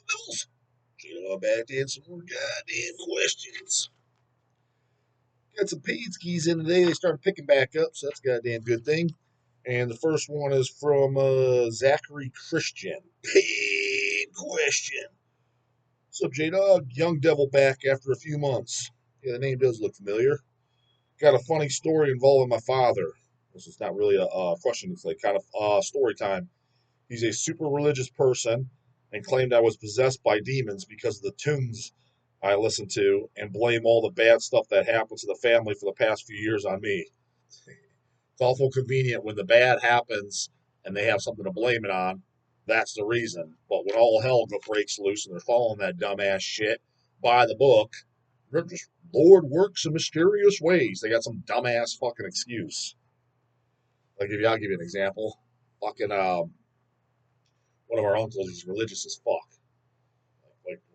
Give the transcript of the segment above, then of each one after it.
Devils? J-Dawg back to answer more goddamn questions. Got some paid skis in today. They started picking back up, so that's a goddamn good thing. And the first one is from Zachary Christian. Paid question. What's up, J-Dawg? Young Devil back after a few months. Yeah, the name does look familiar. Got a funny story involving my father. This is not really a question. It's like kind of story time. He's a super religious person and claimed I was possessed by demons because of the tunes I listened to and blame all the bad stuff that happened to the family for the past few years on me. It's awful convenient when the bad happens and they have something to blame it on. That's the reason. But when all hell breaks loose and they're following that dumbass shit by the book, they're just Lord works in mysterious ways. They got some dumbass fucking excuse. I'll give you an example. Fucking one of our uncles, he's religious as fuck.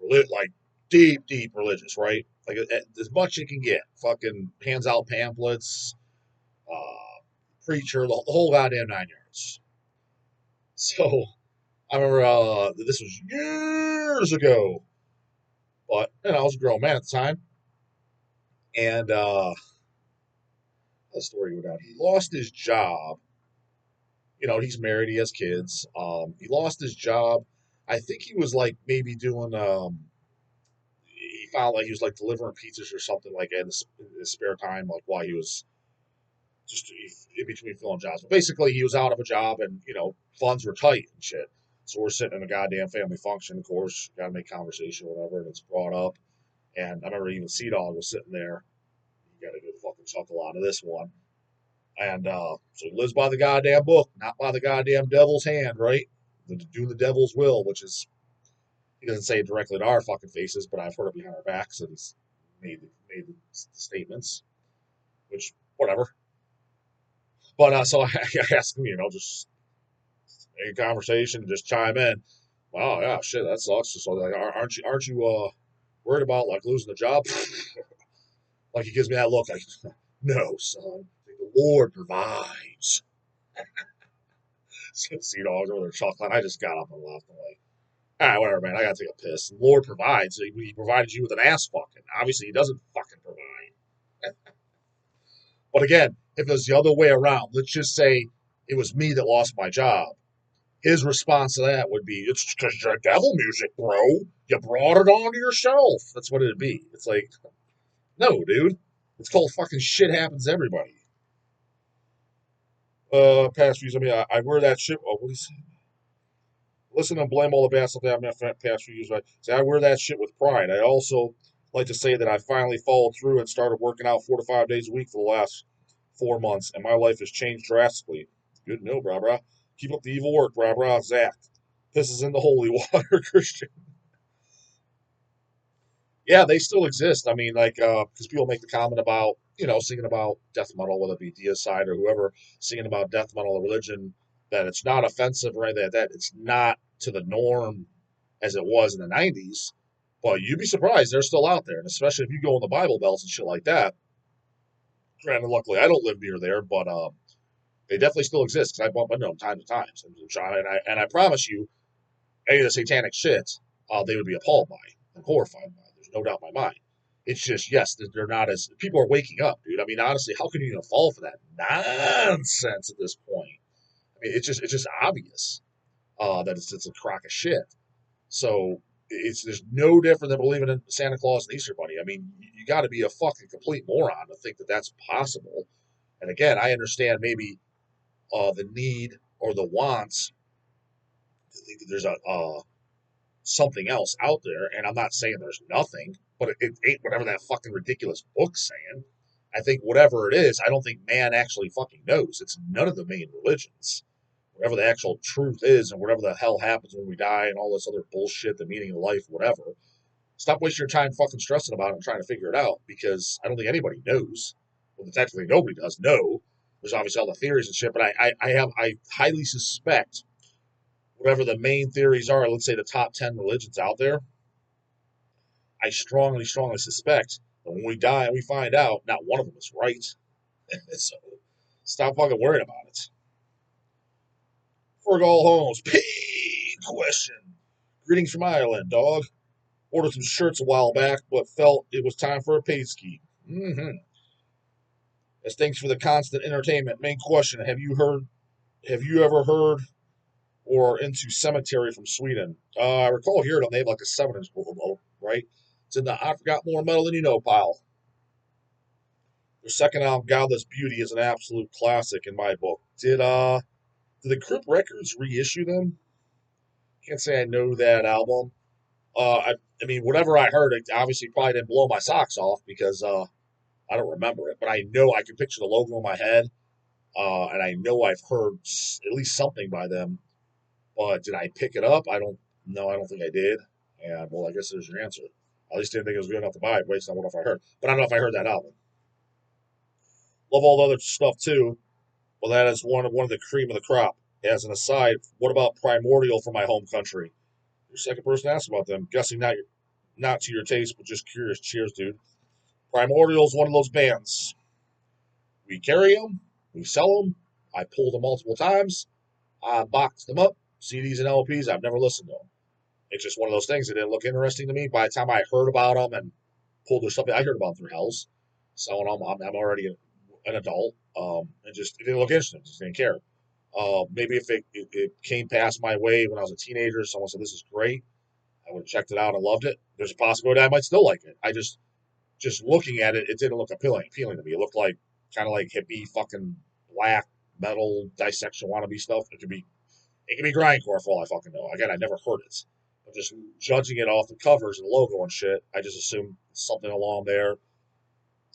Like deep, deep religious, right? Like as much you can get. Fucking hands out pamphlets, preacher, the whole goddamn 9 yards. So I remember this was years ago, but I was a grown man at the time, and the story go down. He lost his job. He's married, he has kids. He lost his job. I think he was like maybe doing he found like he was like delivering pizzas or something like in his spare time, like while he was just in between filling jobs. But basically, he was out of a job, and funds were tight and shit. So we're sitting in a goddamn family function. Of course, got to make conversation or whatever, and it's brought up. And I remember even Dawg was sitting there. You got a good fucking chuckle out of this one. And so he lives by the goddamn book, not by the goddamn devil's hand, right? Do the devil's will, which is, he doesn't say it directly to our fucking faces, but I've heard it behind our backs, and he's made the statements, which, whatever. But so I asked him, just make a conversation, just chime in. Wow, yeah, shit, that sucks. So like, aren't you worried about like losing the job? Like he gives me that look, like, no, son, the Lord provides. So Dawg's over there chuckling. I just got up and left. I'm like, all right, whatever, man. I gotta take a piss. The Lord provides. He provided you with an ass fucking. Obviously, he doesn't fucking provide. But again, if it was the other way around, let's just say it was me that lost my job. His response to that would be, "It's because you're devil music, bro. You brought it onto yourself." That's what it'd be. It's like, no, dude. It's called fucking shit happens to everybody. Past views. I mean, I wear that shit. Oh, what do you say? Listen and blame all the bad stuff that happened in the past few years. Right? Say, I wear that shit with pride. I also like to say that I finally followed through and started working out 4 to 5 days a week for the last 4 months, and my life has changed drastically. Good to know, brah, brah. Keep up the evil work, brah, brah. Zach. Pisses in the holy water, Christian. Yeah, they still exist. I mean, like, because people make the comment about, singing about death metal, whether it be Deicide or whoever, singing about death metal or religion, that it's not offensive or anything like that. It's not to the norm as it was in the 90s, but you'd be surprised they're still out there. And especially if you go in the Bible Belts and shit like that. Granted, luckily, I don't live near there, but they definitely still exist because I bump into them time to time. And I promise you, any of the satanic shit, they would be appalled by and horrified by. There's no doubt in my mind. It's just, yes, they're not as, people are waking up, dude. I mean, honestly, how can you even fall for that nonsense at this point? I mean, it's just obvious that it's a crock of shit. So it's there's no different than believing in Santa Claus and Easter Bunny. I mean, you got to be a fucking complete moron to think that that's possible. And again, I understand maybe the need or the wants to think that there's a something else out there, and I'm not saying there's nothing, but it ain't whatever that fucking ridiculous book's saying. I think whatever it is, I don't think man actually fucking knows. It's none of the main religions. Whatever the actual truth is, and whatever the hell happens when we die, and all this other bullshit, the meaning of life, whatever. Stop wasting your time fucking stressing about it and trying to figure it out, because I don't think anybody knows. Well, technically nobody does know. There's obviously all the theories and shit, but I highly suspect whatever the main theories are, let's say the top 10 religions out there, I strongly, strongly suspect that when we die and we find out, not one of them is right. So stop fucking worrying about it. For all homes, paid question. Greetings from Ireland, dog. Ordered some shirts a while back, but felt it was time for a paid ski. Mm-hmm. As thanks for the constant entertainment. Main question: Have you ever heard or into Cemetery from Sweden? I recall hearing them. They have like a 7-inch bowl, right? It's in the I Forgot More Metal Than You Know pile. Their second album, Godless Beauty, is an absolute classic in my book. Did the Crypt Records reissue them? Can't say I know that album. I mean, whatever I heard, it obviously probably didn't blow my socks off because I don't remember it, but I know I can picture the logo in my head, and I know I've heard at least something by them. But did I pick it up? I don't know. I don't think I did. And well, I guess there's your answer. At least I didn't think it was good enough to buy it based on what if I heard. But I don't know if I heard that album. Love all the other stuff too. Well, that is one of the cream of the crop. As an aside, what about Primordial from my home country? You're the second person to ask about them. Guessing not to your taste, but just curious. Cheers, dude. Primordial's one of those bands. We carry them, we sell them. I pulled them multiple times. I boxed them up, CDs and LPs. I've never listened to them. It's just one of those things that didn't look interesting to me. By the time I heard about them and pulled their stuff, I heard about them through Hells. Selling them, I'm already an adult. And just it didn't look interesting. Just didn't care. Maybe if it came past my way when I was a teenager, someone said this is great, I would have checked it out and loved it. There's a possibility I might still like it. I just looking at it, it didn't look appealing to me. It looked like kind of like hippie fucking black metal dissection wannabe stuff. It could be grindcore for all I fucking know. Again, I never heard it. But just judging it off the covers and logo and shit, I just assumed something along there.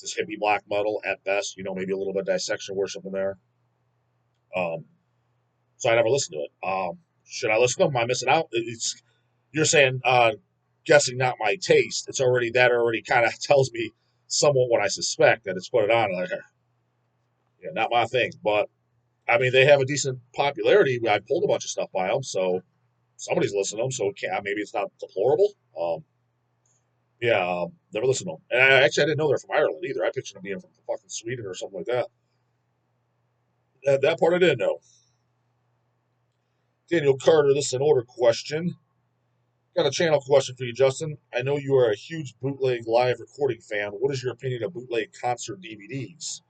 Just hippie black metal at best, maybe a little bit of dissection worship in there. Um, so I never listened to it. Should I listen to them? Am I missing out? You're saying guessing not my taste. Already kind of tells me somewhat what I suspect that it's put it on. Like, yeah, not my thing. But I mean, they have a decent popularity. I pulled a bunch of stuff by them, so somebody's listening to them. So maybe it's not deplorable. Yeah, never listened to them. And I didn't know they're from Ireland either. I pictured them being from fucking Sweden or something like that. That part I didn't know. Daniel Carter, this is an order question. Got a channel question for you, Justin. I know you are a huge bootleg live recording fan. What is your opinion of bootleg concert DVDs?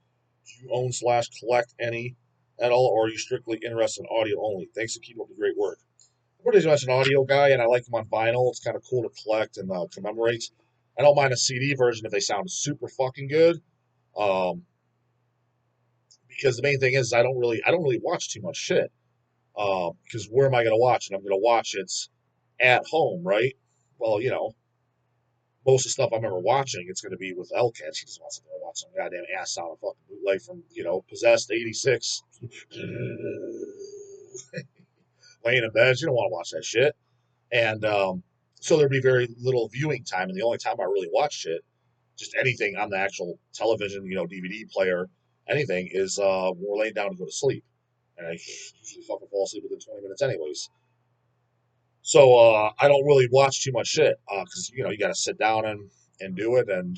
Do you own/collect any at all, or are you strictly interested in audio only? Thanks for keeping up the great work. I'm pretty much an audio guy, and I like them on vinyl. It's kind of cool to collect and commemorate. I don't mind a CD version if they sound super fucking good. Um, because the main thing is I don't really watch too much shit. Because where am I going to watch it? I'm going to watch it at home, right? Well, most of the stuff I'm ever watching, it's going to be with Elcat. She just wants to watch some goddamn ass sound fucking bootleg from, Possessed 86. Laying in bed. You don't want to watch that shit. And so there'd be very little viewing time. And the only time I really watch shit, just anything on the actual television, DVD player, anything, is when we're laying down to go to sleep. And I usually fucking fall asleep within 20 minutes anyways. So I don't really watch too much shit because you got to sit down and do it, and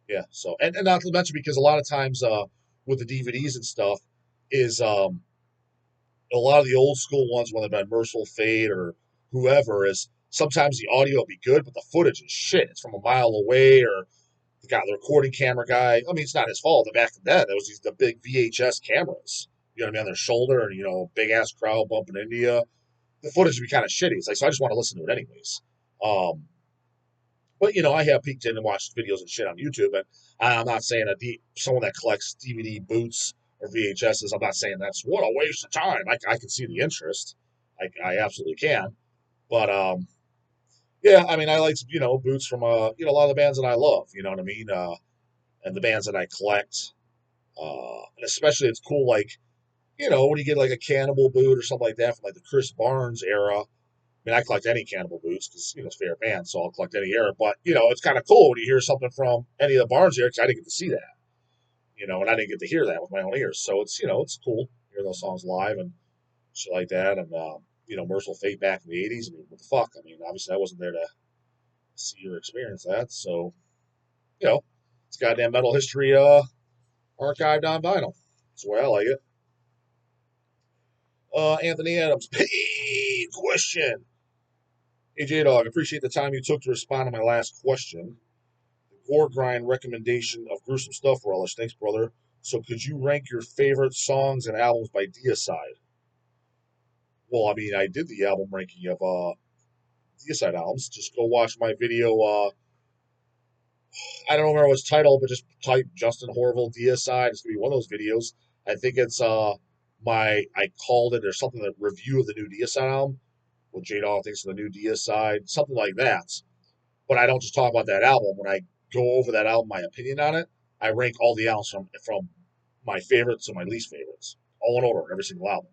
yeah. So and not to mention because a lot of times with the DVDs and stuff is a lot of the old school ones, whether they've been Merciful Fate or whoever, is sometimes the audio will be good, but the footage is shit. It's from a mile away, or the recording camera guy. I mean, it's not his fault. Back then, there was the big VHS cameras. You know what I mean, on their shoulder, and big ass crowd bumping into you. The footage would be kind of shitty. It's like, so I just want to listen to it anyways. Um, but I have peeked in and watched videos and shit on YouTube, and I'm not saying someone that collects DVD boots or VHSs. I'm not saying that's what a waste of time. I can see the interest. I absolutely can. But yeah, I mean, I like boots from a lot of the bands that I love. You know what I mean? And the bands that I collect. And especially it's cool, like when you get like a Cannibal boot or something like that from like the Chris Barnes era. I mean, I collect any Cannibal boots because it's favorite band, so I'll collect any era. But it's kind of cool when you hear something from any of the Barnes era because I didn't get to see that, and I didn't get to hear that with my own ears. So it's cool to hear those songs live and shit like that. And Merciful Fate back in the '80s. I mean, what the fuck? I mean, obviously I wasn't there to see or experience that. So it's goddamn metal history archived on vinyl. That's the way I like it. Anthony Adams, question. Hey J Dog, appreciate the time you took to respond to my last question. The gore grind recommendation of gruesome stuff relish. Thanks, brother. So could you rank your favorite songs and albums by Deicide? Well, I mean, I did the album ranking of Deicide albums. Just go watch my video. I don't remember what it's titled, but just type Justin Horville Deicide. It's gonna be one of those videos. I think it's I called it or something, the review of the new Deicide album. What J Dog thinks of the new Deicide, something like that. But I don't just talk about that album. When I go over that album, my opinion on it, I rank all the albums from my favorites to my least favorites, all in order, every single album.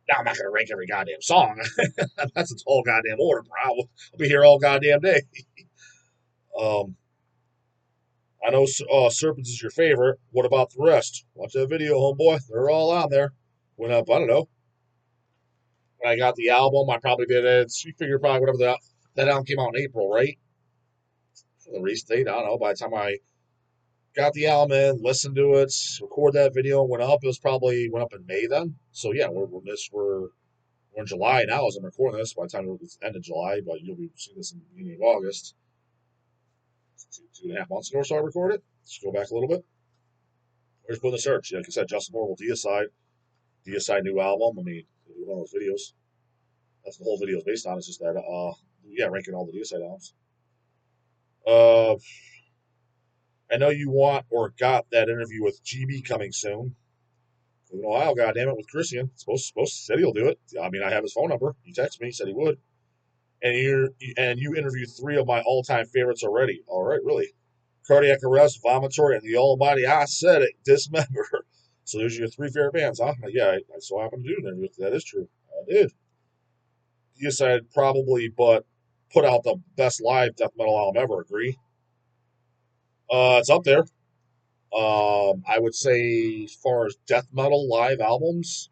Now I'm not gonna rank every goddamn song. That's its whole goddamn order, bro. I'll be here all goddamn day. Um, I know Serpents is your favorite. What about the rest? Watch that video, homeboy. They're all on there. Went up, I don't know. When I got the album, I probably did it. You figure probably whatever that album came out in April, right? For the release date, I don't know. By the time I got the album in, listened to it, record that video, went up. It was probably went up in May then. So yeah, we're in July now as I'm recording this. By the time it's end of July, but you'll be seeing this in the beginning of August. 2.5 months ago, so I recorded. Let's go back a little bit. Just put in the search. Like I said, Justin Moore Deicide new album. I mean, one of those videos. That's the whole video is based on. It's just that, yeah, ranking all the Deicide albums. Uh, I know you want or got that interview with GB coming soon. In Ohio, goddamn it, with Christian. Supposed to said he'll do it. I mean, I have his phone number. He texted me, said he would. And you interviewed three of my all time favorites already. All right, really. Cardiac Arrest, Vomitory, and the Almighty I Said It, Dismember. So there's your three favorite bands, huh? Yeah, I so happened to do an interview. That is true. I did. You said probably, but put out the best live death metal album ever. Agree? It's up there. I would say as far as death metal live albums,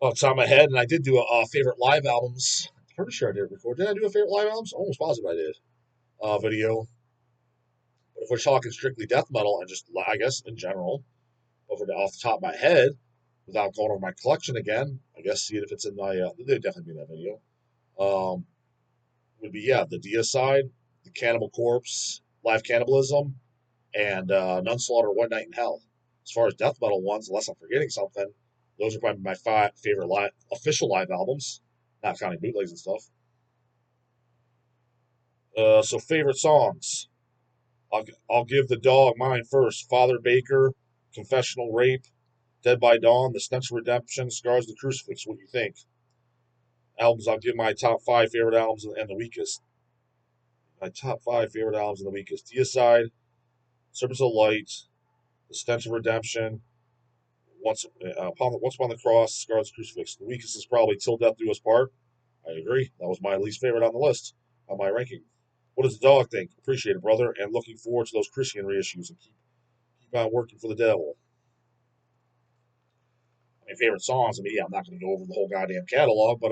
off the top of my head, and I did do a favorite live albums. I'm pretty sure I did before. Did I do a favorite live albums? Almost positive I did. Video. But if we're talking strictly death metal and just, I guess, in general, off the top of my head, without going over my collection again, I guess see it if it's in my. They'd definitely be in that video. Um, would be yeah, the Deicide, the Cannibal Corpse, Live Cannibalism, and Nunslaughter, One Night in Hell. As far as death metal ones, unless I'm forgetting something, those are probably my five favorite official live albums, not counting bootlegs and stuff. So favorite songs. I'll give the dog mine first. Father Baker, Confessional Rape, Dead by Dawn, The Stench of Redemption, Scars of the Crucifix. What do you think? Albums, I'll give my top five favorite albums and the weakest. My top five favorite albums and the weakest. Deicide, Serpents of Light, The Stench of Redemption, Once Upon the Cross, Scars of the Crucifix. The weakest is probably Till Death Do Us Part. I agree. That was my least favorite on the list, on my ranking. What does the dog think? Appreciate it, brother, and looking forward to those Christian reissues and keep on working for the devil. My favorite songs. I mean, yeah, I'm not going to go over the whole goddamn catalog, but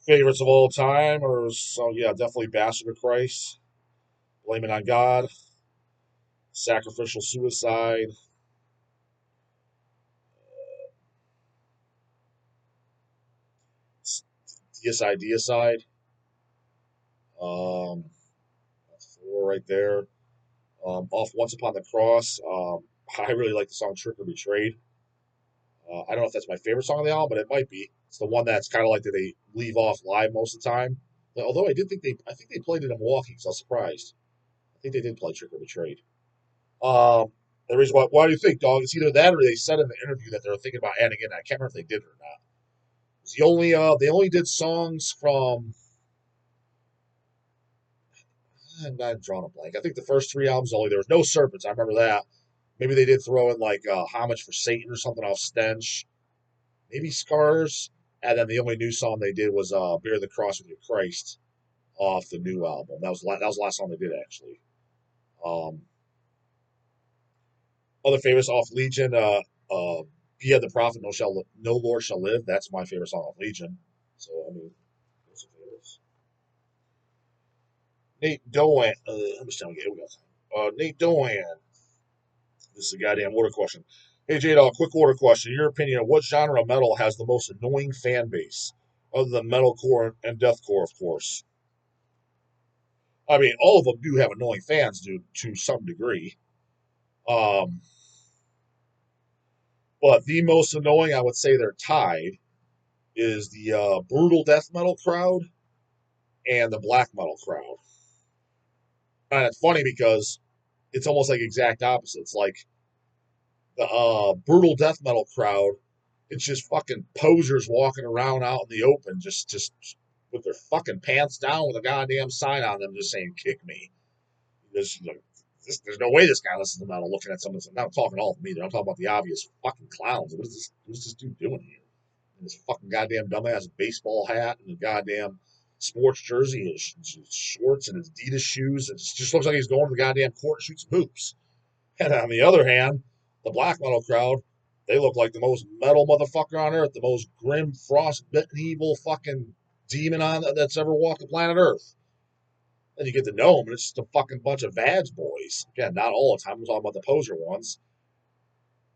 favorites of all time are so yeah, definitely Bastard of Christ, Blame It on God, Sacrificial Suicide, Deicide. That's four right there. Off Once Upon the Cross. I really like the song Trick or Betrayed. I don't know if that's my favorite song on the album, but it might be. It's the one that's kind of like that they leave off live most of the time. Although I think they played it in Milwaukee, so I was surprised. I think they did play Trick or Betrayed. The reason why do you think, dog? It's either that or they said in the interview that they were thinking about adding it. I can't remember if they did or not. It's they only did songs from. I'm not drawing a blank. I think the first three albums only there was no Serpents. I remember that. Maybe they did throw in like Homage for Satan or something off Stench. Maybe Scars. And then the only new song they did was Bear the Cross with Your Christ off the new album. That was the last song they did actually. Um, Other favorites off Legion, Be the Prophet, No Lord Shall Live. That's my favorite song off Legion. So I mean, those are favorites. Nate Doan, how much time we get? We got time. Nate Doan. This is a goddamn order question. Hey J Dog, quick order question. In your opinion, what genre of metal has the most annoying fan base? other than metalcore and deathcore, of course. I mean, all of them do have annoying fans, to some degree. Um, but the most annoying, I would say they're tied, is the brutal death metal crowd and the black metal crowd. And it's funny because it's almost like exact opposites. Like the brutal death metal crowd, it's just fucking posers walking around out in the open, just with their fucking pants down with a goddamn sign on them, just saying "kick me." There's no way this guy listens to metal. Looking at someone, I'm not talking all of them either. I'm talking about the obvious fucking clowns. What is this dude doing here? And his fucking goddamn dumbass baseball hat and the goddamn sports jersey, his shorts and his Adidas shoes. It just looks like he's going to the goddamn court and shoot some hoops. And on the other hand, the black metal crowd, they look like the most metal motherfucker on earth, the most grim, frostbitten, evil fucking demon on that's ever walked the planet Earth. Then you get to know them, and it's just a fucking bunch of Vads boys. Again, not all the time. I'm talking about the poser ones.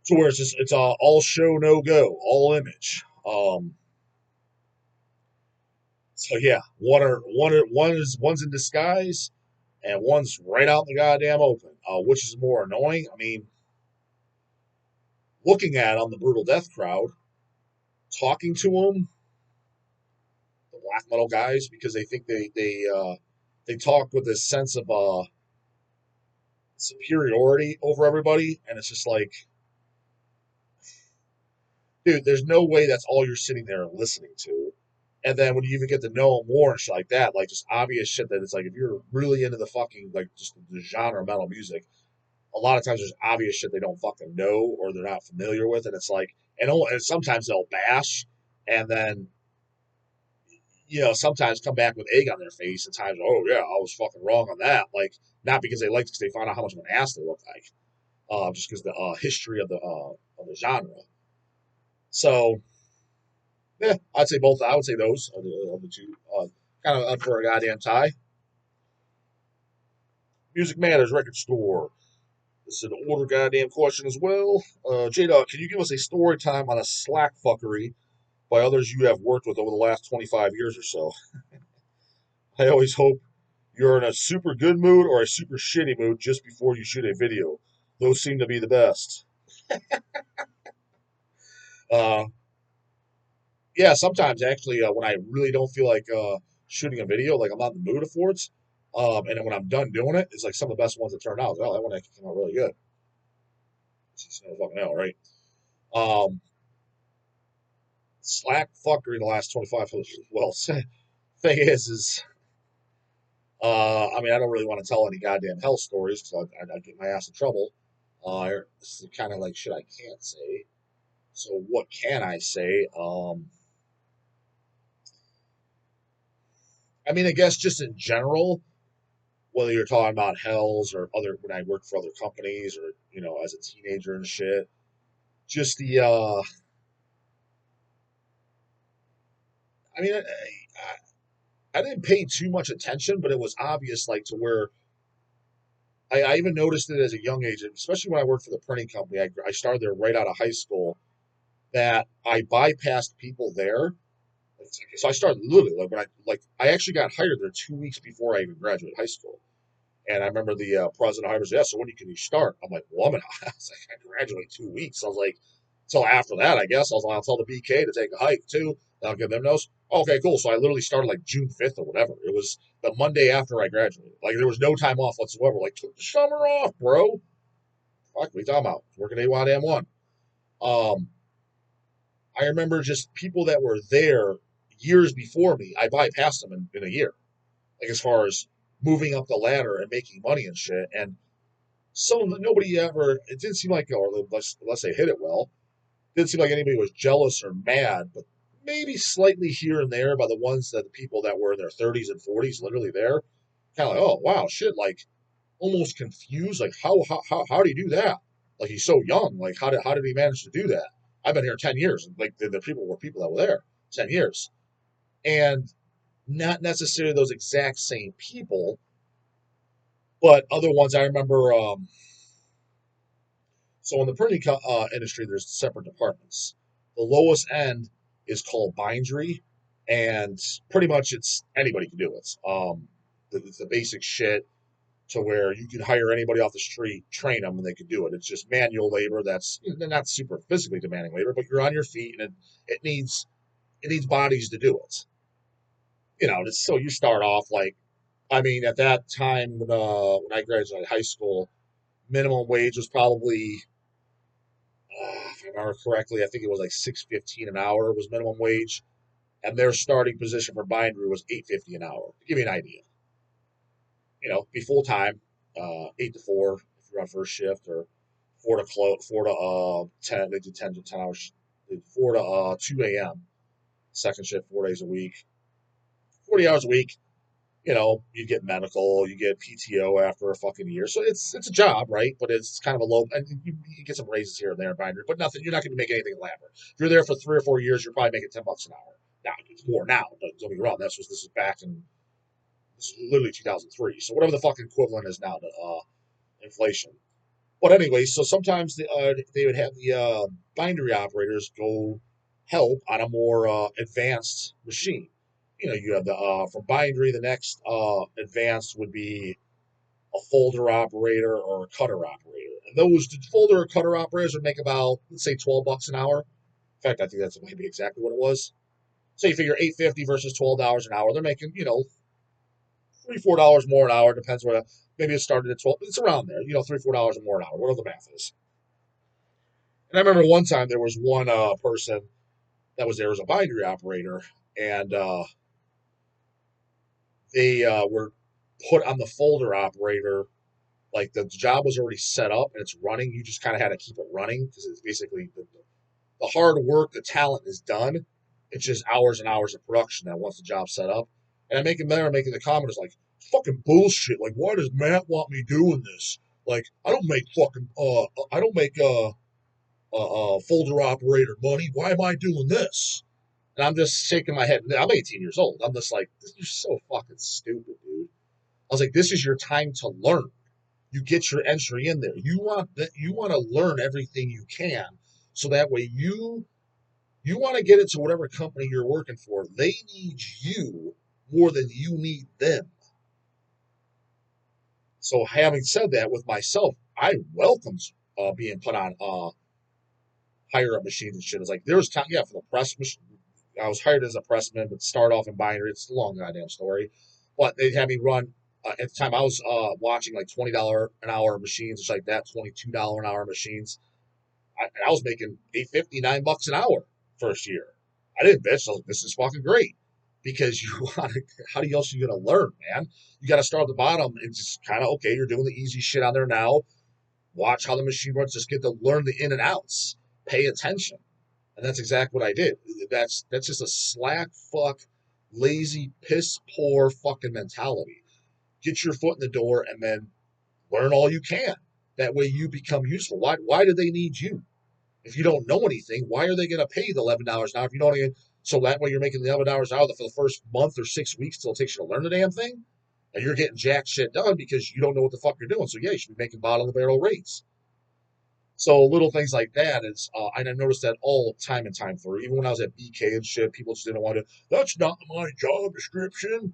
So where it's all show, no go, all image. So yeah, one's in disguise, and one's right out in the goddamn open. Which is more annoying? I mean, looking at them, the brutal death crowd, talking to them, the black metal guys, because they think they talk with this sense of superiority over everybody, and it's just like, dude, there's no way that's all you're sitting there listening to. And then when you even get to know them more and shit like that, like just obvious shit that it's like if you're really into the fucking like just the genre of metal music, a lot of times there's obvious shit they don't fucking know or they're not familiar with, and it's like, and sometimes they'll bash, and then sometimes come back with egg on their face, and times, oh yeah, I was fucking wrong on that, like not because they liked it, because they found out how much of an ass they look like, just because the history of the genre. So yeah, I'd say both. I would say those are the two. Kind of up for a goddamn tie. Music Matters Record Store. This is an older goddamn question as well. J Dog, can you give us a story time on a slack fuckery by others you have worked with over the last 25 years or so? I always hope you're in a super good mood or a super shitty mood just before you shoot a video. Those seem to be the best. Uh, yeah, sometimes actually, when I really don't feel like shooting a video, like I'm not in the mood for it, and then when I'm done doing it, it's like some of the best ones that turn out. Oh, that one actually came out really good. It's just no fucking hell, right? Um, Slack fuckery in the last 25 years. Well, thing is, I mean, I don't really want to tell any goddamn hell stories because I get my ass in trouble. This is kind of like shit I can't say. So what can I say? I mean, I guess just in general, whether you're talking about hells or other when I worked for other companies or as a teenager and shit, just the I mean, I didn't pay too much attention, but it was obvious, like to where I even noticed it as a young age, especially when I worked for the printing company. I started there right out of high school. That I bypassed people there. So I started literally like when I actually got hired there 2 weeks before I even graduated high school. And I remember the president of Hybrid said, yeah, so when can you start? I'm like, well, I was like, I graduate 2 weeks. I was like, until after that, I guess. I was like, I'll tell the BK to take a hike too. I'll give them those. Okay, cool. So I literally started like June 5th or whatever. It was the Monday after I graduated. Like there was no time off whatsoever. Like, took the summer off, bro. Fuck, what are you talking about? Working A1M1. Um, I remember just people that were there years before me, I bypassed them in a year. Like as far as moving up the ladder and making money and shit. And nobody ever. It didn't seem like, or unless they hit it well, it didn't seem like anybody was jealous or mad, but maybe slightly here and there by the people that were in their 30s and 40s, literally there, kind of like, oh wow, shit, like almost confused, like how do you do that? Like he's so young, like how did he manage to do that? I've been here 10 years, and like the people were people that were there 10 years, and not necessarily those exact same people, but other ones I remember. So in the printing industry, there's separate departments. The lowest end is called bindery, and pretty much it's anybody can do it. It's the basic shit to where you could hire anybody off the street, train them, and they could do it. It's just manual labor. That's not super physically demanding labor, but you're on your feet, and it needs bodies to do it. So you start off like, I mean, at that time when I graduated high school, minimum wage was probably, if I remember correctly, I think it was like 6.15 an hour was minimum wage, and their starting position for bindery was 8.50 an hour. To give you an idea, be full time, 8 to 4 if you're on first shift, or 4 to 10. They do 10 to 10 hours, 4 to 2 a.m. Second shift, 4 days a week, 40 hours a week. You get medical, you get PTO after a fucking year. So it's a job, right? But it's kind of a low, and you get some raises here and there in bindery, but nothing. You're not going to make anything elaborate. If you're there for 3 or 4 years, you're probably making $10 an hour. Now it's more now. Don't get me wrong. This is back in this is literally 2003. So whatever the fucking equivalent is now to inflation. But anyway, so sometimes they would have the bindery operators go help on a more advanced machine. You have the from bindery, the next advanced would be a folder operator or a cutter operator. And those folder or cutter operators would make about, let's say, $12 an hour. In fact, I think that's maybe exactly what it was. So you figure 8.50 versus $12 an hour. They're making, $3-4 more an hour. Depends what. Maybe it started at 12. It's around there. $3-4 more an hour. Whatever the math is. And I remember one time there was one person that was there as a bindery operator, and they were put on the folder operator. Like the job was already set up and it's running. You just kind of had to keep it running because it's basically the hard work, the talent is done. It's just hours and hours of production that once the job's set up. And I'm making the comment is like, fucking bullshit. Like, why does Matt want me doing this? Like, I don't make folder operator money. Why am I doing this? And I'm just shaking my head. I'm 18 years old. I'm just like, you're so fucking stupid, dude. I was like, this is your time to learn. You get your entry in there. You want to learn everything you can, so that way you want to get it to whatever company you're working for. They need you more than you need them. So having said that, with myself, I welcomed being put on higher up machines and shit. It's like there's time, yeah, for the press machine. I was hired as a pressman, but start off in bindery. It's a long goddamn story. But they had me run. At the time, I was watching like $20 an hour machines, just like that, $22 an hour machines. I was making 8.50, $9 an hour first year. I didn't bitch. I was like, this is fucking great, because you want to. How else are you gonna learn, man? You got to start at the bottom and just kind of, okay, you're doing the easy shit on there now. Watch how the machine runs. Just get to learn the in and outs. Pay attention. And that's exactly what I did. That's just a slack fuck, lazy, piss poor fucking mentality. Get your foot in the door and then learn all you can. That way you become useful. Why do they need you? If you don't know anything, why are they going to pay you the $11 an hour if you don't even? So that way you're making the $11 an hour for the first month or 6 weeks till it takes you to learn the damn thing, and you're getting jack shit done because you don't know what the fuck you're doing. So yeah, you should be making bottom of the barrel rates. So little things like that is, and I noticed that all time and time through. Even when I was at BK and shit, people just didn't want to. That's not my job description.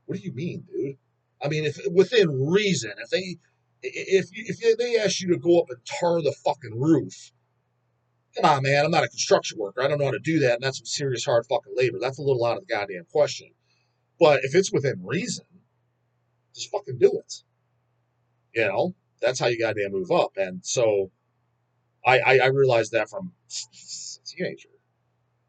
What do you mean, dude? I mean, if within reason, if they ask you to go up and tar the fucking roof, come on, man. I'm not a construction worker. I don't know how to do that, and that's some serious hard fucking labor. That's a little out of the goddamn question. But if it's within reason, just fucking do it. That's how you goddamn move up. And so I realized that from a teenager.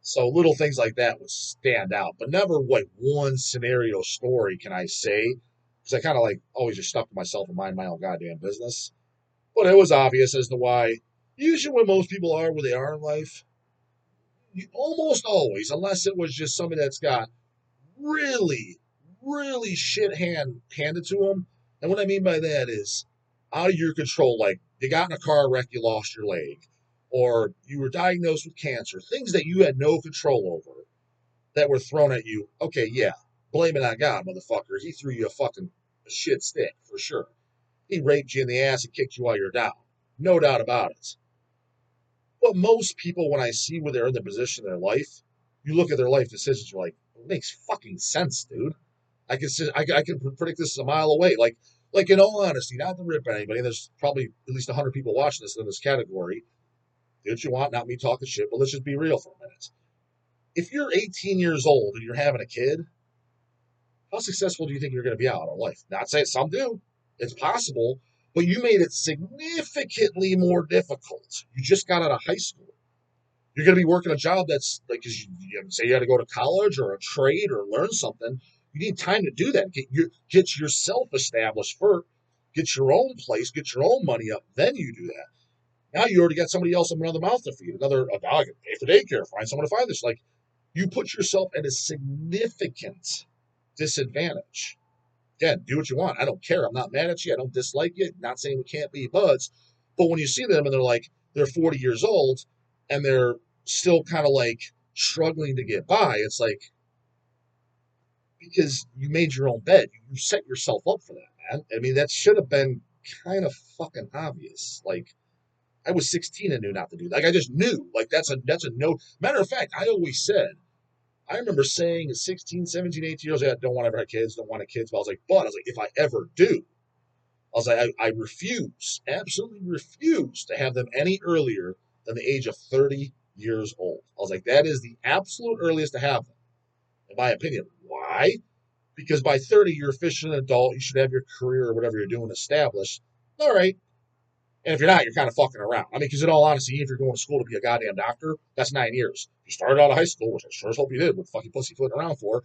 So little things like that would stand out, but never like one scenario story can I say, because I kind of like always just stuck to myself and mind my own goddamn business. But it was obvious as to why. Usually, when most people are where they are in life, you almost always, unless it was just somebody that's got really, really shit handed to them. And what I mean by that is out of your control. Like you got in a car wreck, you lost your leg, or you were diagnosed with cancer, things that you had no control over that were thrown at you. Okay, yeah, blame it on God, motherfucker. He threw you a fucking shit stick for sure. He raped you in the ass and kicked you while you're down. No doubt about it. But most people, when I see where they're in the position in their life, you look at their life decisions, you're like, it makes fucking sense, dude. I can predict this a mile away. Like in all honesty, not to rip at anybody. There's probably at least 100 people watching this in this category. Do what you want, not me talking shit. But let's just be real for a minute. If you're 18 years old and you're having a kid, how successful do you think you're going to be out in life? Not saying some do. It's possible, but you made it significantly more difficult. You just got out of high school. You're going to be working a job that's like, cause say you had to go to college or a trade or learn something. You need time to do that. Get yourself established first. Get your own place. Get your own money up. Then you do that. Now you already got somebody else another mouth to feed. A dog. Pay for daycare. Find someone to find this. Like you put yourself at a significant disadvantage. Again, do what you want. I don't care. I'm not mad at you. I don't dislike you. Not saying we can't be buds. But when you see them and they're 40 years old and they're still kind of like struggling to get by, it's like, because you made your own bed. You set yourself up for that, man. I mean, that should have been kind of fucking obvious. Like, I was 16 and knew not to do that. Like, I just knew. Like, that's a no. Matter of fact, I always said, I remember saying at 16, 17, 18 years old, I don't want to ever have kids, don't want to have kids. But I was like, if I ever do, I was like, I refuse, absolutely refuse to have them any earlier than the age of 30 years old. I was like, that is the absolute earliest to have them, in my opinion. Why? Because by 30, you're officially an adult. You should have your career or whatever you're doing established. All right. And if you're not, you're kind of fucking around. I mean, because in all honesty, if you're going to school to be a goddamn doctor, that's 9 years. You started out of high school, which I sure as hope you did, with fucking pussyfooting around for.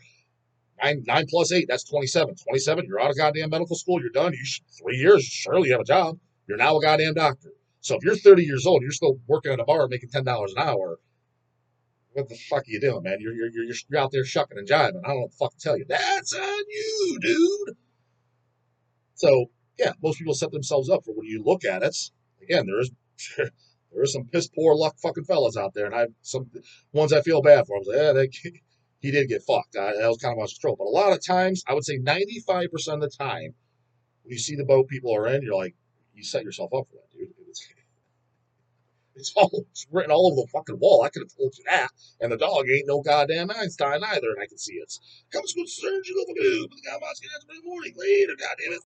Nine plus eight, that's 27. 27, you're out of goddamn medical school, you're done. 3 years, surely you have a job. You're now a goddamn doctor. So if you're 30 years old, you're still working at a bar making $10 an hour. What the fuck are you doing, man? You're out there shucking and jiving. I don't know what the fuck to tell you. That's on you, dude. So yeah, most people set themselves up for when you look at it. Again, there is some piss poor luck fucking fellas out there, and I some ones I feel bad for. I was like, yeah, he did get fucked. That was kind of a stroke. But a lot of times, I would say 95% of the time, when you see the boat people are in, you're like, you set yourself up for that, dude. It's written all over the fucking wall. I could have told you that. And the dog ain't no goddamn Einstein either, and I can see it. Comes with surgeon over the guy in the morning. Later, goddamn it.